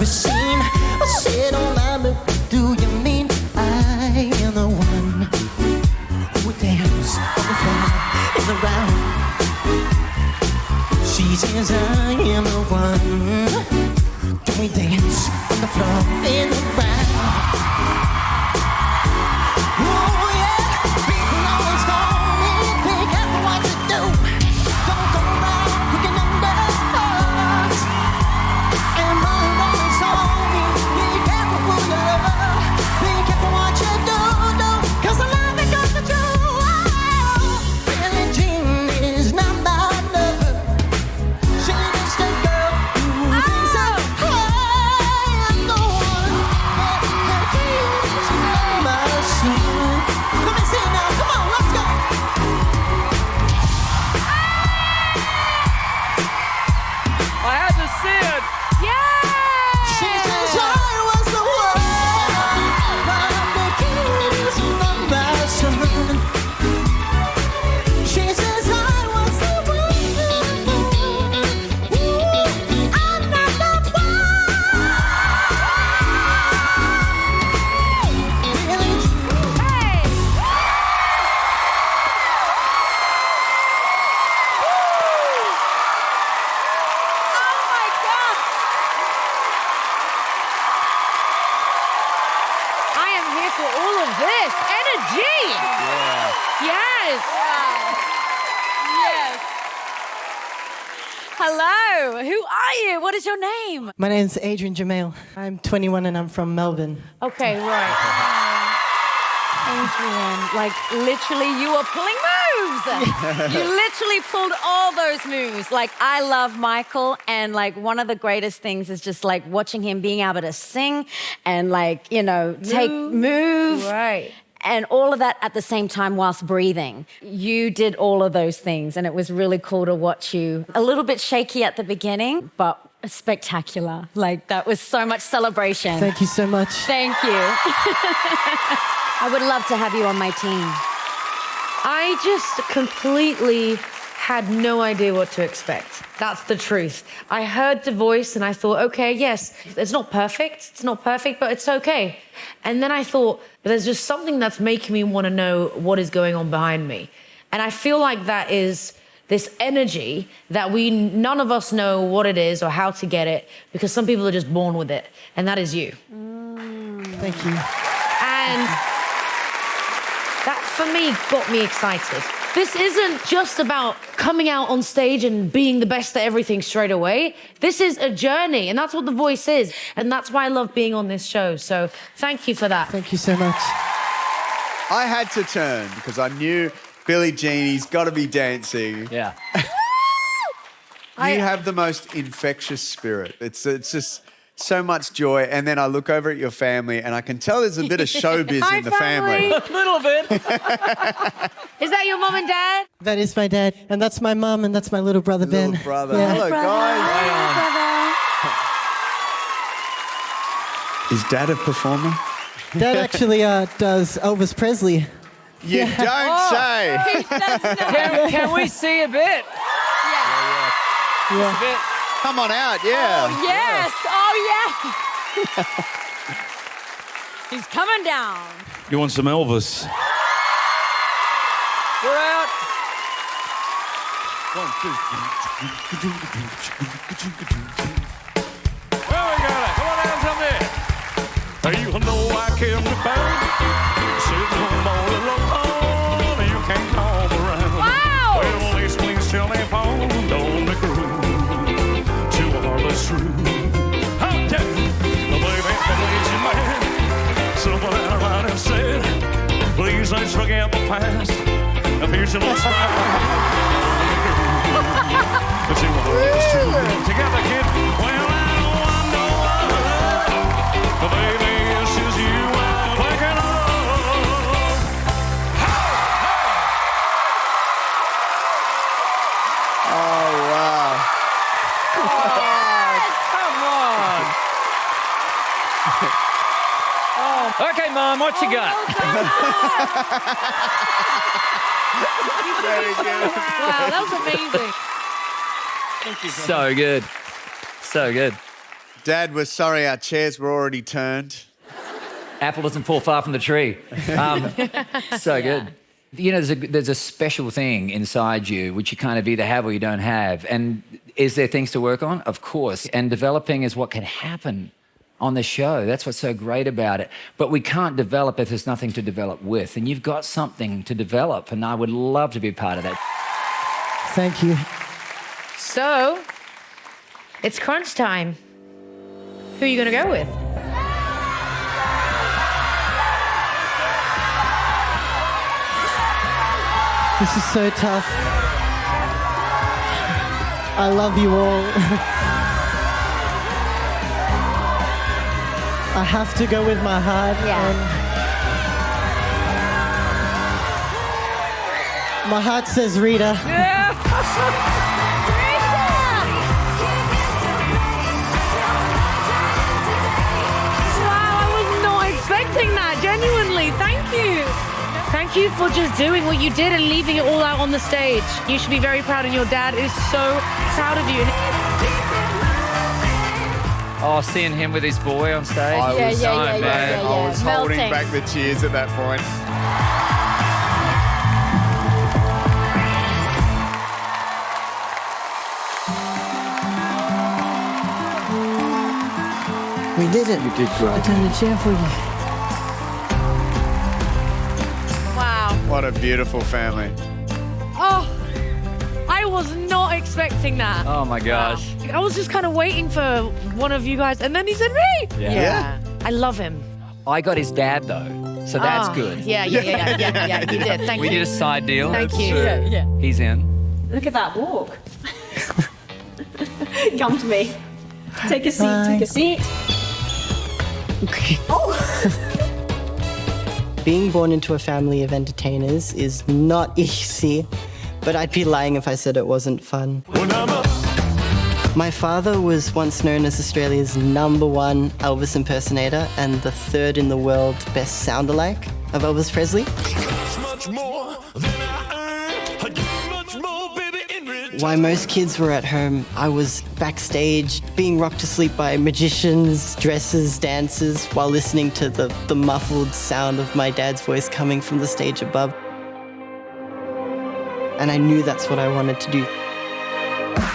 ever seen. I said, oh mama, do you mean I am the one who would dance on the floor in the round? She says I am the one. Do we dance on the floor in the round? Oh yeah, people always told me, be careful what you do. Don't go around picking under hearts. And mother always told me, be careful who you love. Be careful what you do, cause the love it goes to you. Billie Jean is not my lover. She's just a girl who thinks I am the one. That keeps my soul. Let me see it now, come on, let's go. I had to see it. She says I was the one. The keys from my son. She says I was the one. Ooh, I'm not the one. Billie Jean. Oh my God! I am here for all of this energy. Yes. Yes. Hello. Who are you? What is your name? My name's Adrian Jemale. I'm 21 and I'm from Melbourne. Okay, right. Adrian, like literally you are pulling moves. You literally pulled all those moves. Like I love Michael, and like one of the greatest things is just like watching him being able to sing and like, you know, move. Right. And all of that at the same time whilst breathing. You did all of those things, and it was really cool to watch you. A little bit shaky at the beginning, but spectacular. Like, that was so much celebration. Thank you so much. Thank you. I would love to have you on my team. I just completely had no idea what to expect. That's the truth. I heard the voice and I thought, okay, yes, it's not perfect. It's not perfect, but it's okay. And then I thought, but there's just something that's making me want to know what is going on behind me. And I feel like that is this energy that none of us know what it is or how to get it, because some people are just born with it. And that is you. Thank you. And that, for me, got me excited. This isn't just about coming out on stage and being the best at everything straight away. This is a journey, and that's what The Voice is. And that's why I love being on this show. So thank you for that. Thank you so much. I had to turn because I knew Billie Jean's got to be dancing. Yeah. You have the most infectious spirit. It's just so much joy. And then I look over at your family and I can tell there's a bit of showbiz Hi, in the family. A little bit. Is that your mom and dad? That is my dad, and that's my mom, and that's my little brother, Ben. Little brother. Yeah. Hello, guys. Is Dad a performer? Dad actually does Elvis Presley. You don't say. He does not. Can we see a bit? Yeah. A bit. Come on out, yeah. Oh, yes. Oh, yeah. He's coming down. You want some Elvis? We're out. 1, 2. Well, we got it. Come on down, tell me. You know I can't be found. Sitting home all alone. You can't come around. Wow. Well, please telephone. Don't make a rule. To a heartless true. How dare you? Baby, please, you man. Someone out around and said, please let's forget the past. The future looks bright. To a heartless true. Together, kid. Well, I don't want no other. But baby, it's just you I'm thinking of. Oh, wow. Come on. Oh. Okay, Mom, what you got? Very good. Wow, that was amazing. So good. So good. Dad, we're sorry our chairs were already turned. Apple doesn't fall far from the tree. So good. You know, there's a special thing inside you which you kind of either have or you don't have. And is there things to work on? Of course. And developing is what can happen on the show. That's what's so great about it. But we can't develop if there's nothing to develop with. And you've got something to develop, and I would love to be part of that. Thank you. So, it's crunch time. Who are you going to go with? This is so tough. I love you all. I have to go with my heart. Yeah. And my heart says Rita. Wow, I was not expecting that, genuinely. Thank you. Thank you for just doing what you did and leaving it all out on the stage. You should be very proud, and your dad is so proud of you. Oh, seeing him with his boy on stage. I was holding Melting. back the tears at that point. We did it. You did great. I turned the chair for you. Wow. What a beautiful family. Oh, I was not expecting that. Oh, my gosh. I was just kind of waiting for one of you guys, and then he said me. Yeah. I love him. I got his dad, though, so that's good. Yeah, you did. Thank We you. did a side deal. Thank you. Yeah. He's in. Look at that walk. Come to me. Take a seat, take a seat. Okay. Oh! Being born into a family of entertainers is not easy, but I'd be lying if I said it wasn't fun. My father was once known as Australia's #1 Elvis impersonator and the 3rd in the world best sound-alike of Elvis Presley. While most kids were at home, I was backstage being rocked to sleep by magicians, dressers, dancers, while listening to the muffled sound of my dad's voice coming from the stage above. And I knew that's what I wanted to do.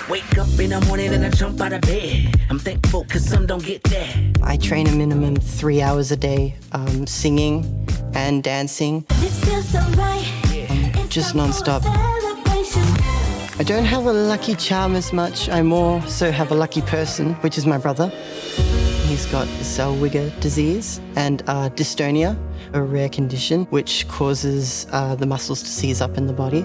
Wake up in the morning and I jump out of bed. I'm thankful cause some don't get that. I train a minimum 3 hours a day, singing and dancing, just non-stop. I don't have a lucky charm as much. I more so have a lucky person, which is my brother. He's got Zellweger disease and dystonia, a rare condition which causes the muscles to seize up in the body.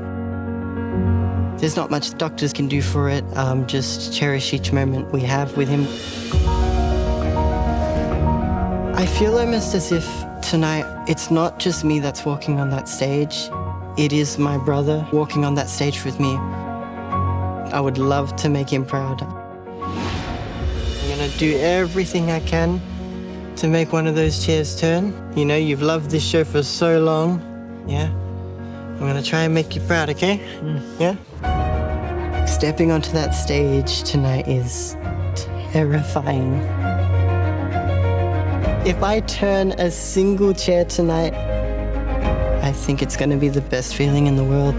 There's not much doctors can do for it. Just cherish each moment we have with him. I feel almost as if tonight it's not just me that's walking on that stage. It is my brother walking on that stage with me. I would love to make him proud. I'm gonna do everything I can to make one of those chairs turn. You know, you've loved this show for so long. Yeah? I'm gonna try and make you proud, okay? Yeah? Stepping onto that stage tonight is terrifying. If I turn a single chair tonight, I think it's gonna be the best feeling in the world.